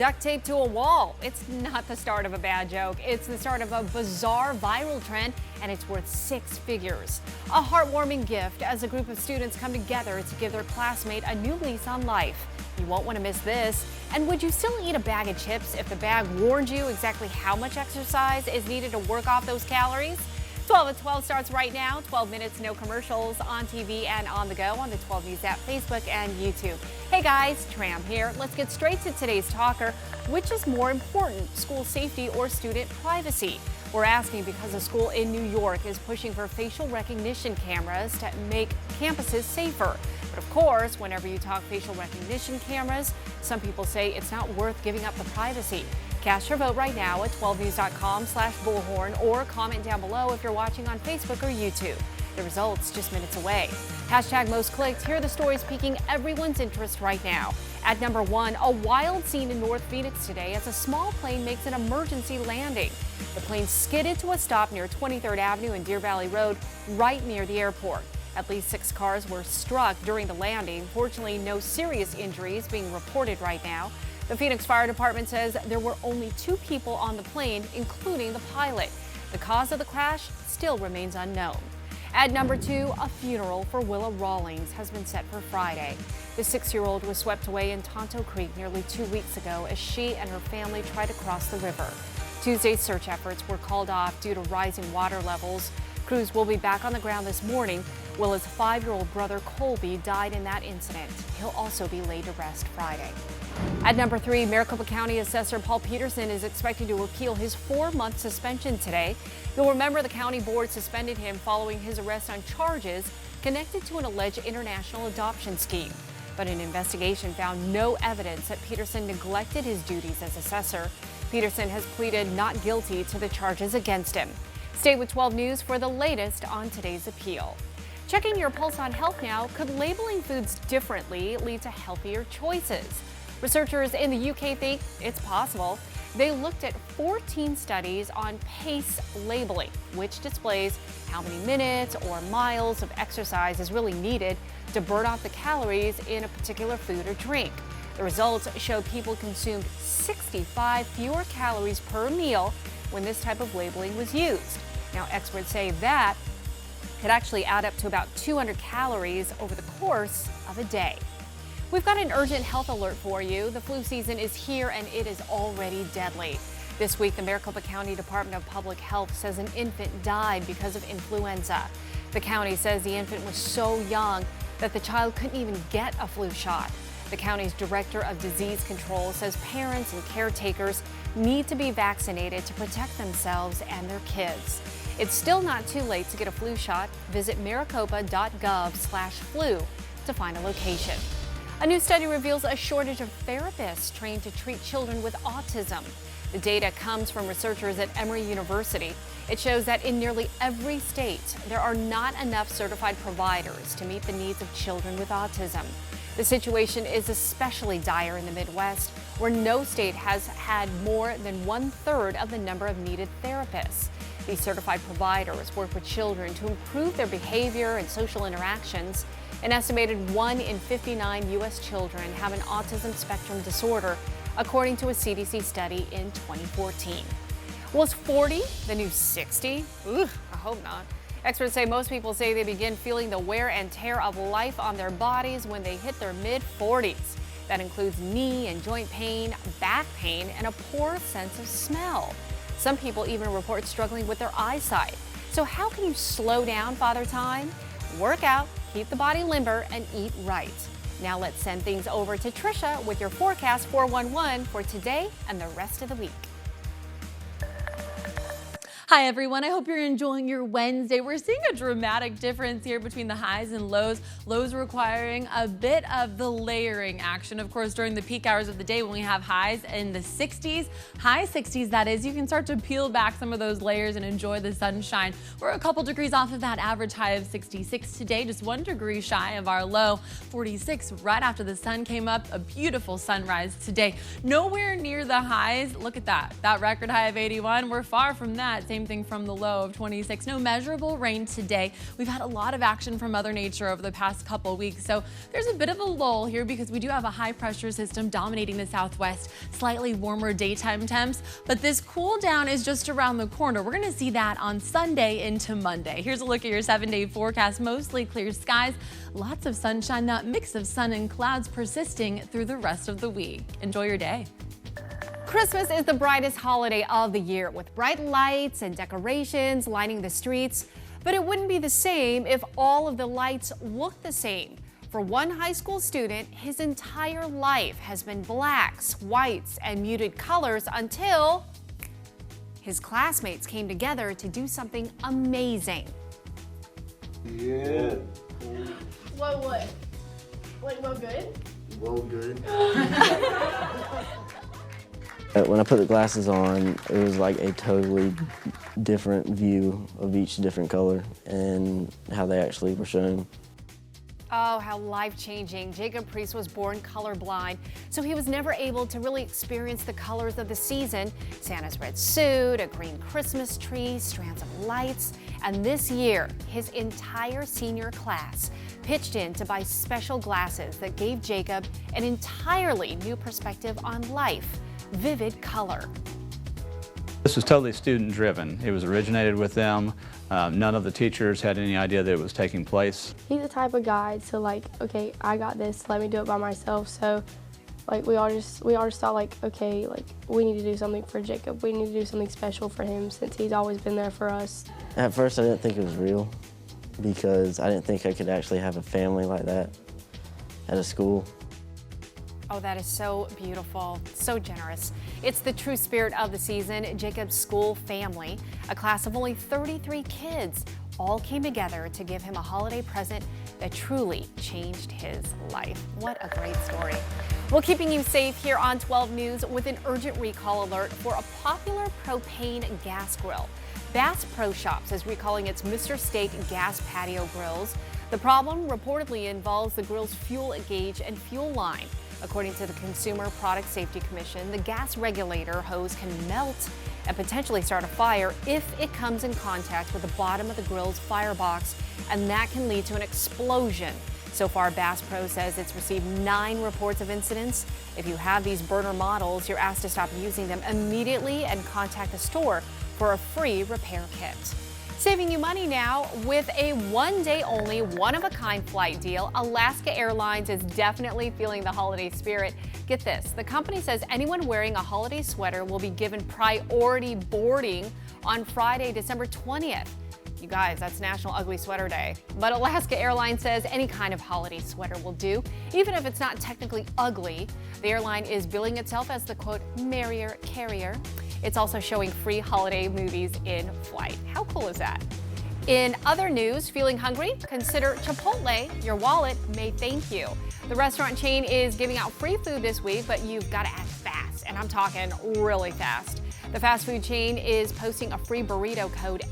Duct tape to a wall. It's not the start of a bad joke. It's the start of a bizarre viral trend, and it's worth 6 figures. A heartwarming gift as a group of students come together to give their classmate a new lease on life. You won't want to miss this. And would you still eat a bag of chips if the bag warned you exactly how much exercise is needed to work off those calories? 12 at 12 starts right now. 12 minutes, no commercials, on TV and on the go on the 12 News app, Facebook, and YouTube. Hey guys, Tram here. Let's get straight to today's talker. Which is more important, school safety or student privacy? We're asking because a school in New York is pushing for facial recognition cameras to make campuses safer. But of course, whenever you talk facial recognition cameras, some people say it's not worth giving up the privacy. Cast your vote right now at 12news.com/bullhorn or comment down below if you're watching on Facebook or YouTube. The results just minutes away. Hashtag most clicked. Here are the stories piquing everyone's interest right now. At number 1, a wild scene in North Phoenix today as a small plane makes an emergency landing. The plane skidded to a stop near 23rd Avenue and Deer Valley Road, right near the airport. At least 6 cars were struck during the landing. Fortunately, no serious injuries being reported right now. The Phoenix Fire Department says there were only 2 people on the plane, including the pilot. The cause of the crash still remains unknown. At number 2, a funeral for Willa Rawlings has been set for Friday. The 6-year-old was swept away in Tonto Creek nearly 2 weeks ago as she and her family tried to cross the river. Tuesday's search efforts were called off due to rising water levels. Crews will be back on the ground this morning. Willa's 5-year-old brother Colby died in that incident. He'll also be laid to rest Friday. At number 3, Maricopa County Assessor Paul Peterson is expected to appeal his 4-month suspension today. You'll remember the county board suspended him following his arrest on charges connected to an alleged international adoption scheme. But an investigation found no evidence that Peterson neglected his duties as assessor. Peterson has pleaded not guilty to the charges against him. Stay with 12 News for the latest on today's appeal. Checking your pulse on health now. Could labeling foods differently lead to healthier choices? Researchers in the UK think it's possible. They looked at 14 studies on pace labeling, which displays how many minutes or miles of exercise is really needed to burn off the calories in a particular food or drink. The results show people consumed 65 fewer calories per meal when this type of labeling was used. Now, experts say that could actually add up to about 200 calories over the course of a day. We've got an urgent health alert for you. The flu season is here and it is already deadly. This week, the Maricopa County Department of Public Health says an infant died because of influenza. The county says the infant was so young that the child couldn't even get a flu shot. The county's Director of Disease Control says parents and caretakers need to be vaccinated to protect themselves and their kids. It's still not too late to get a flu shot. Visit maricopa.gov/flu to find a location. A new study reveals a shortage of therapists trained to treat children with autism. The data comes from researchers at Emory University. It shows that in nearly every state, there are not enough certified providers to meet the needs of children with autism. The situation is especially dire in the Midwest, where no state has had more than 1/3 of the number of needed therapists. These certified providers work with children to improve their behavior and social interactions. An estimated 1 in 59 U.S. children have an autism spectrum disorder, according to a CDC study in 2014. Was 40 the new 60? Ooh, I hope not. Experts say most people say they begin feeling the wear and tear of life on their bodies when they hit their mid-40s. That includes knee and joint pain, back pain, and a poor sense of smell. Some people even report struggling with their eyesight. So how can you slow down Father Time? Work out, keep the body limber, and eat right. Now let's send things over to Trisha with your forecast 411 for today and the rest of the week. Hi everyone, I hope you're enjoying your Wednesday. We're seeing a dramatic difference here between the highs and lows. Lows requiring a bit of the layering action. Of course, during the peak hours of the day when we have highs in the 60s, high 60s that is, you can start to peel back some of those layers and enjoy the sunshine. We're a couple degrees off of that average high of 66 today, just 1 degree shy of our low, 46 right after the sun came up. A beautiful sunrise today. Nowhere near the highs. Look at that record high of 81. We're far from that. Same same thing from the low of 26. No measurable rain today. We've had a lot of action from Mother Nature over the past couple weeks, so there's a bit of a lull here because we do have a high pressure system dominating the southwest. Slightly warmer daytime temps, but this cool down is just around the corner. We're going to see that on Sunday into Monday. Here's a look at your 7-day forecast. Mostly clear skies, lots of sunshine, that mix of sun and clouds persisting through the rest of the week. Enjoy your day. Christmas is the brightest holiday of the year, with bright lights and decorations lining the streets. But it wouldn't be the same if all of the lights looked the same. For one high school student, his entire life has been blacks, whites, and muted colors until his classmates came together to do something amazing. Yeah. What? Like, well, good? Well, good. When I put the glasses on, it was like a totally different view of each different color and how they actually were shown. Oh, how life-changing. Jacob Priest was born colorblind, so he was never able to really experience the colors of the season. Santa's red suit, a green Christmas tree, strands of lights. And this year, his entire senior class pitched in to buy special glasses that gave Jacob an entirely new perspective on life. Vivid color. This was totally student-driven. It was originated with them. None of the teachers had any idea that it was taking place. He's the type of guy to like, okay, I got this, let me do it by myself. So like we all just thought like, okay, like we need to do something for Jacob. We need to do something special for him since he's always been there for us. At first, I didn't think it was real because I didn't think I could actually have a family like that at a school. Oh, that is so beautiful, so generous. It's the true spirit of the season. Jacob's school family, a class of only 33 kids, all came together to give him a holiday present that truly changed his life. What a great story. Well, keeping you safe here on 12 News with an urgent recall alert for a popular propane gas grill. Bass Pro Shops is recalling its Mr. Steak gas patio grills. The problem reportedly involves the grill's fuel gauge and fuel line. According to the Consumer Product Safety Commission, the gas regulator hose can melt and potentially start a fire if it comes in contact with the bottom of the grill's firebox, and that can lead to an explosion. So far, Bass Pro says it's received 9 reports of incidents. If you have these burner models, you're asked to stop using them immediately and contact the store for a free repair kit. Saving you money now with a one-day-only, one-of-a-kind flight deal. Alaska Airlines is definitely feeling the holiday spirit. Get this, the company says anyone wearing a holiday sweater will be given priority boarding on Friday, December 20th. You guys, that's National Ugly Sweater Day. But Alaska Airlines says any kind of holiday sweater will do, even if it's not technically ugly. The airline is billing itself as the, quote, merrier carrier. It's also showing free holiday movies in flight. How cool is that? In other news, feeling hungry? Consider Chipotle. Your wallet may thank you. The restaurant chain is giving out free food this week, but you've got to act fast, and I'm talking really fast. The fast food chain is posting a free burrito code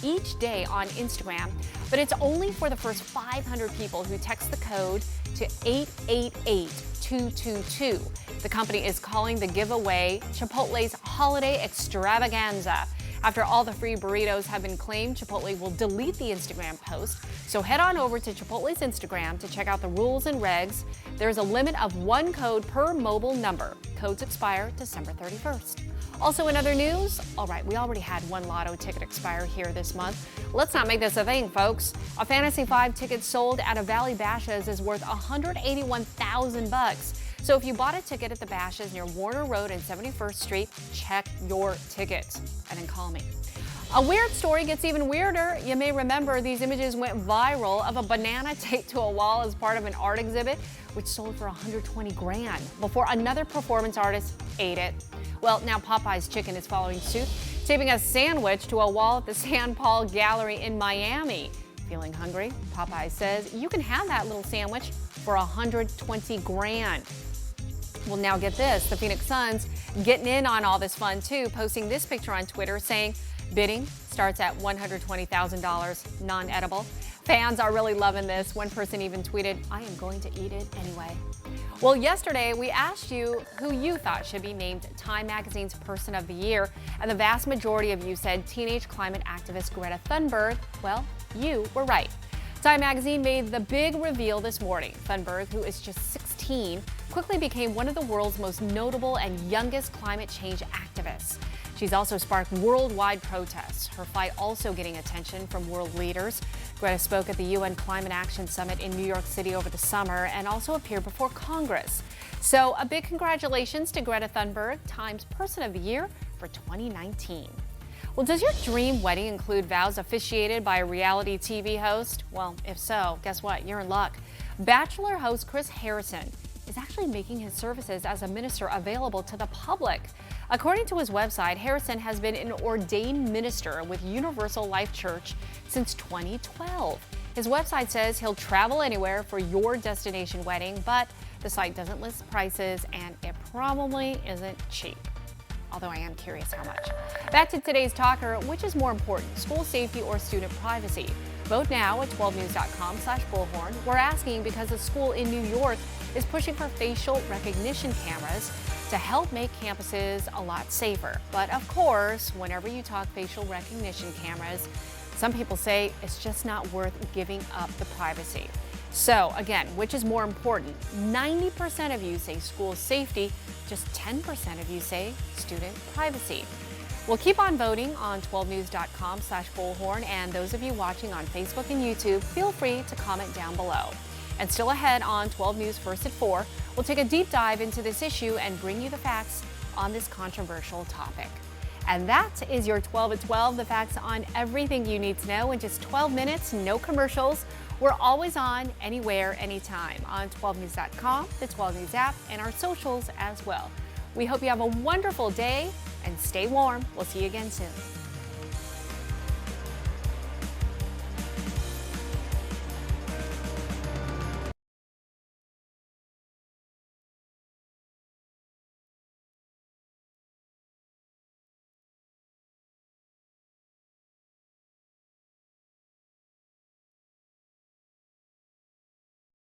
each day on Instagram, but it's only for the first 500 people who text the code to 888-222. The company is calling the giveaway Chipotle's Holiday Extravaganza. After all the free burritos have been claimed, Chipotle will delete the Instagram post. So head on over to Chipotle's Instagram to check out the rules and regs. There's a limit of 1 code per mobile number. Codes expire December 31st. Also in other news, all right, we already had 1 lotto ticket expire here this month. Let's not make this a thing, folks. A Fantasy 5 ticket sold at a Valley Bashes is worth $181,000. So if you bought a ticket at the Bashes near Warner Road and 71st Street, check your ticket and then call me. A weird story gets even weirder. You may remember these images went viral of a banana taped to a wall as part of an art exhibit, which sold for $120 grand before another performance artist ate it. Well, now Popeye's Chicken is following suit, taping a sandwich to a wall at the San Paul Gallery in Miami. Feeling hungry? Popeye says you can have that little sandwich for $120 grand. Well, now get this, the Phoenix Suns getting in on all this fun too, posting this picture on Twitter saying bidding starts at $120,000, non-edible. Fans are really loving this. One person even tweeted, "I am going to eat it anyway." Well, yesterday we asked you who you thought should be named Time Magazine's Person of the Year, and the vast majority of you said teenage climate activist Greta Thunberg. Well, you were right. Time Magazine made the big reveal this morning. Thunberg, who is just 16, quickly became one of the world's most notable and youngest climate change activists. She's also sparked worldwide protests, her fight also getting attention from world leaders. Greta spoke at the UN Climate Action Summit in New York City over the summer and also appeared before Congress. So a big congratulations to Greta Thunberg, Time's Person of the Year for 2019. Well, does your dream wedding include vows officiated by a reality TV host? Well, if so, guess what? You're in luck. Bachelor host Chris Harrison is actually making his services as a minister available to the public. According to his website, Harrison has been an ordained minister with Universal Life Church since 2012. His website says he'll travel anywhere for your destination wedding, but the site doesn't list prices and it probably isn't cheap. Although I am curious how much. Back to today's talker, which is more important, school safety or student privacy? Vote now at 12news.com/bullhorn. We're asking because a school in New York is pushing for facial recognition cameras to help make campuses a lot safer. But of course, whenever you talk facial recognition cameras, some people say it's just not worth giving up the privacy. So again, which is more important? 90% of you say school safety, just 10% of you say student privacy. Well, keep on voting on 12news.com/bullhorn, and those of you watching on Facebook and YouTube, feel free to comment down below. And still ahead on 12 News First at 4, we'll take a deep dive into this issue and bring you the facts on this controversial topic. And that is your 12 at 12, the facts on everything you need to know in just 12 minutes, no commercials. We're always on, anywhere, anytime on 12news.com, the 12 News app, and our socials as well. We hope you have a wonderful day and stay warm. We'll see you again soon.